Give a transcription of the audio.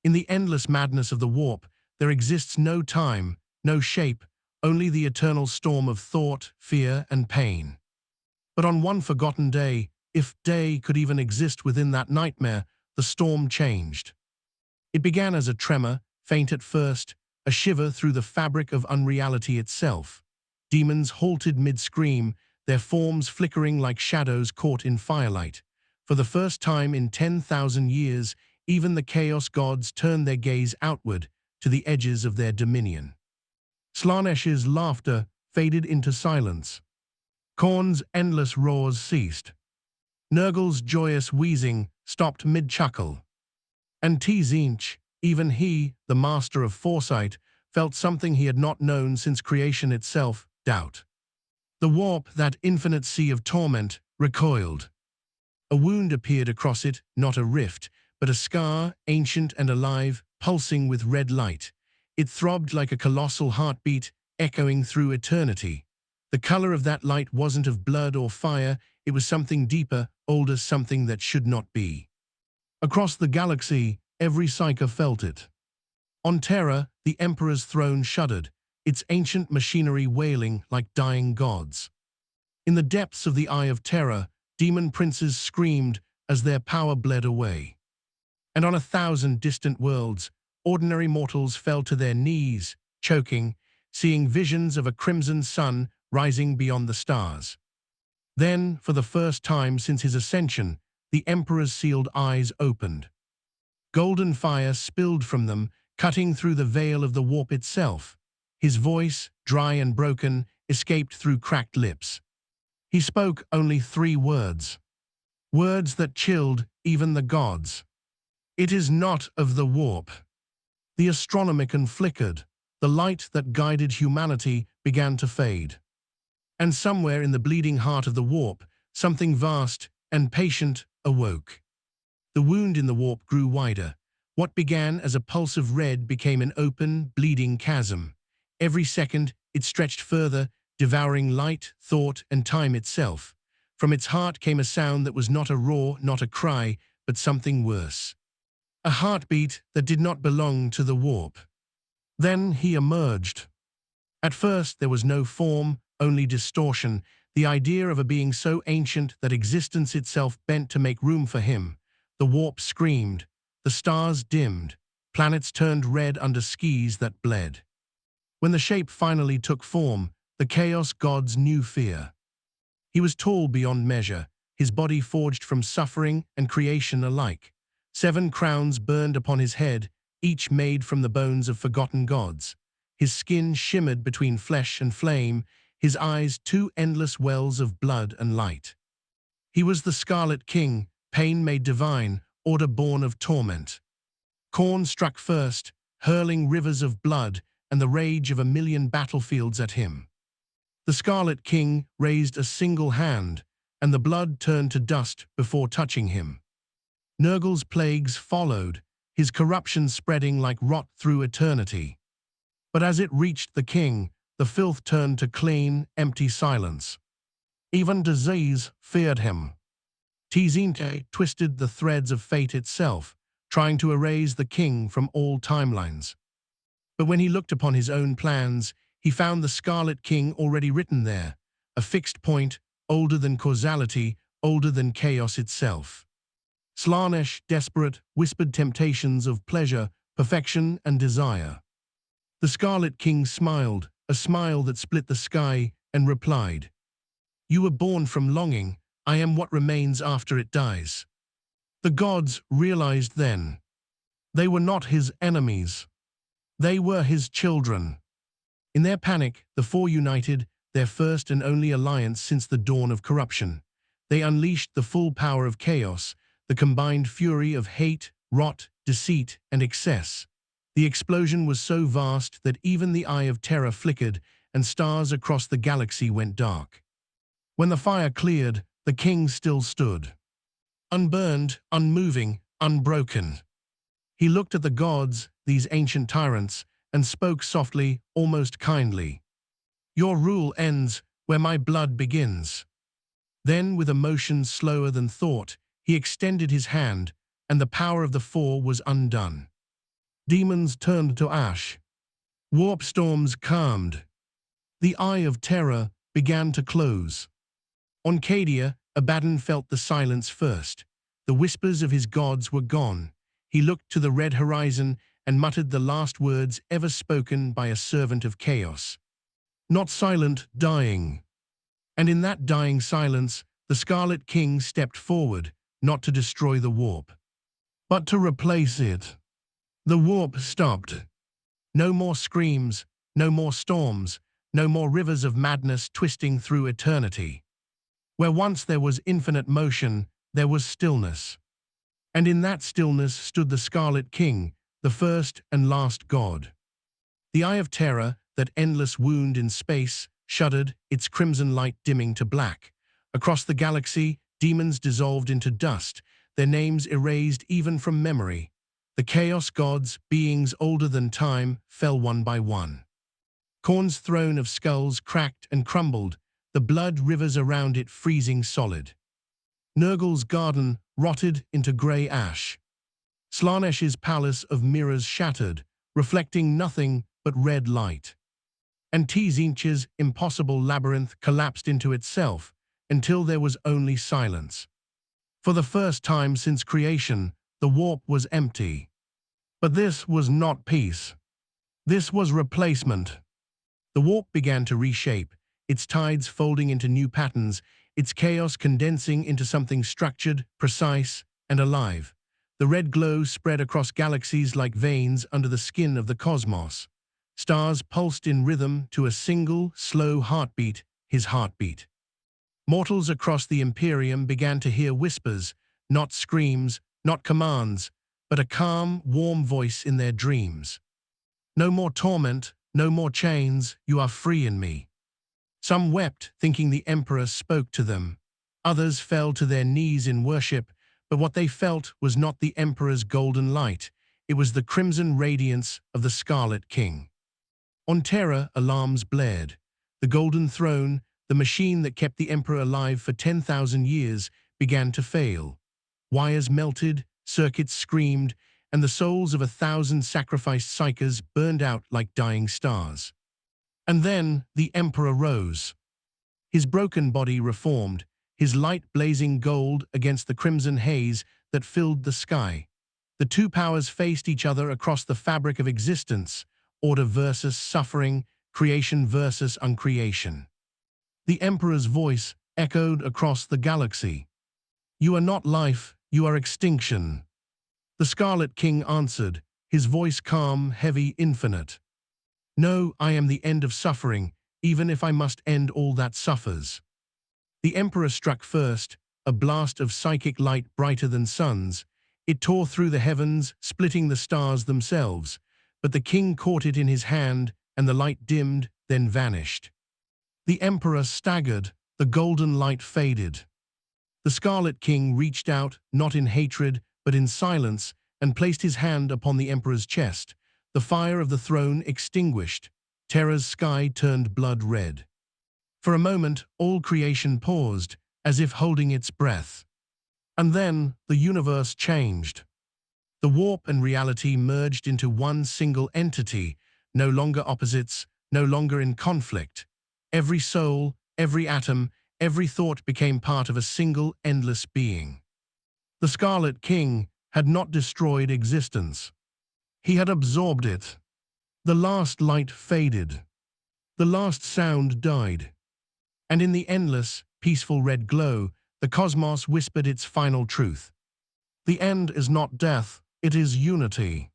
In the endless madness of the warp, there exists no time, no shape, only the eternal storm of thought, fear, and pain. But on one forgotten day, if day could even exist within that nightmare, the storm changed. It began as a tremor, faint at first, a shiver through the fabric of unreality itself. Demons halted mid-scream, their forms flickering like shadows caught in firelight. For the first time in 10,000 years, even the Chaos Gods turned their gaze outward, to the edges of their dominion. Slaanesh's laughter faded into silence. Khorne's endless roars ceased. Nurgle's joyous wheezing stopped mid-chuckle. And Tzeentch, even he, the master of foresight, felt something he had not known since creation itself, doubt. The warp, that infinite sea of torment, recoiled. A wound appeared across it, not a rift, but a scar, ancient and alive, pulsing with red light. It throbbed like a colossal heartbeat, echoing through eternity. The color of that light wasn't of blood or fire, it was something deeper, older, something that should not be. Across the galaxy, every psyker felt it. On Terra, the Emperor's throne shuddered, its ancient machinery wailing like dying gods. In the depths of the Eye of Terror, demon princes screamed as their power bled away. And on 1,000 distant worlds, ordinary mortals fell to their knees, choking, seeing visions of a crimson sun rising beyond the stars. Then, for the first time since his ascension, the Emperor's sealed eyes opened. Golden fire spilled from them, cutting through the veil of the warp itself. His voice, dry and broken, escaped through cracked lips. He spoke only 3 words. Words that chilled even the gods. It is not of the warp. The Astronomicon flickered. The light that guided humanity began to fade. And somewhere in the bleeding heart of the warp, something vast and patient awoke. The wound in the warp grew wider. What began as a pulse of red became an open, bleeding chasm. Every second, it stretched further, devouring light, thought, and time itself. From its heart came a sound that was not a roar, not a cry, but something worse. A heartbeat that did not belong to the warp. Then he emerged. At first, there was no form, only distortion, the idea of a being so ancient that existence itself bent to make room for him. The warp screamed. The stars dimmed. Planets turned red under skis that bled. When the shape finally took form, the Chaos Gods knew fear. He was tall beyond measure, his body forged from suffering and creation alike. 7 crowns burned upon his head, each made from the bones of forgotten gods. His skin shimmered between flesh and flame, his eyes 2 endless wells of blood and light. He was the Scarlet King, pain made divine, order born of torment. Khorne struck first, hurling rivers of blood and the rage of 1,000,000 battlefields at him. The Scarlet King raised a single hand, and the blood turned to dust before touching him. Nurgle's plagues followed, his corruption spreading like rot through eternity. But as it reached the king, the filth turned to clean, empty silence. Even disease feared him. Tzeentch twisted the threads of fate itself, trying to erase the king from all timelines. But when he looked upon his own plans, he found the Scarlet King already written there, a fixed point, older than causality, older than chaos itself. Slaanesh, desperate, whispered temptations of pleasure, perfection, and desire. The Scarlet King smiled, a smile that split the sky, and replied, "You were born from longing, I am what remains after it dies." The gods realized then. They were not his enemies. They were his children. In their panic, the 4 united, their first and only alliance since the dawn of corruption. They unleashed the full power of chaos, the combined fury of hate, rot, deceit, and excess. The explosion was so vast that even the Eye of Terror flickered and stars across the galaxy went dark. When the fire cleared, the king still stood. Unburned, unmoving, unbroken. He looked at the gods, these ancient tyrants, and spoke softly, almost kindly. "Your rule ends where my blood begins." Then, with a motion slower than thought, he extended his hand, and the power of the 4 was undone. Demons turned to ash. Warp storms calmed. The eye of terror began to close. On Cadia, Abaddon felt the silence first. The whispers of his gods were gone. He looked to the red horizon and muttered the last words ever spoken by a servant of chaos. Not silent, dying. And in that dying silence, the Scarlet King stepped forward, not to destroy the warp, but to replace it. The warp stopped. No more screams, no more storms, no more rivers of madness twisting through eternity. Where once there was infinite motion, there was stillness. And in that stillness stood the Scarlet King, the first and last god. The eye of terror, that endless wound in space, shuddered, its crimson light dimming to black. Across the galaxy, demons dissolved into dust, their names erased even from memory. The Chaos Gods, beings older than time, fell one by one. Khorne's throne of skulls cracked and crumbled, the blood rivers around it freezing solid. Nurgle's garden rotted into grey ash. Slaanesh's palace of mirrors shattered, reflecting nothing but red light. And Tzeentch's impossible labyrinth collapsed into itself, until there was only silence. For the first time since creation, the warp was empty. But this was not peace. This was replacement. The warp began to reshape, its tides folding into new patterns, its chaos condensing into something structured, precise, and alive. The red glow spread across galaxies like veins under the skin of the cosmos. Stars pulsed in rhythm to a single, slow heartbeat, his heartbeat. Mortals across the Immaterium began to hear whispers, not screams, not commands, but a calm, warm voice in their dreams. No more torment, no more chains, you are free in me. Some wept, thinking the Emperor spoke to them. Others fell to their knees in worship, but what they felt was not the Emperor's golden light, it was the crimson radiance of the Scarlet King. On Terra, alarms blared. The Golden Throne, the machine that kept the Emperor alive for 10,000 years, began to fail. Wires melted, circuits screamed, and the souls of 1,000 sacrificed psykers burned out like dying stars. And then the Emperor rose. His broken body reformed, his light blazing gold against the crimson haze that filled the sky. The two powers faced each other across the fabric of existence, order versus suffering, creation versus uncreation. The Emperor's voice echoed across the galaxy. You are not life, you are extinction. The Scarlet King answered, his voice calm, heavy, infinite. No, I am the end of suffering, even if I must end all that suffers. The Emperor struck first, a blast of psychic light brighter than suns. It tore through the heavens, splitting the stars themselves. But the king caught it in his hand, and the light dimmed, then vanished. The Emperor staggered, the golden light faded. The Scarlet King reached out, not in hatred, but in silence, and placed his hand upon the Emperor's chest. The fire of the throne extinguished. Terra's sky turned blood red. For a moment, all creation paused, as if holding its breath. And then, the universe changed. The warp and reality merged into one single entity, no longer opposites, no longer in conflict. Every soul, every atom, every thought became part of a single, endless being. The Scarlet King had not destroyed existence. He had absorbed it. The last light faded. The last sound died. And in the endless, peaceful red glow, the cosmos whispered its final truth. The end is not death, it is unity.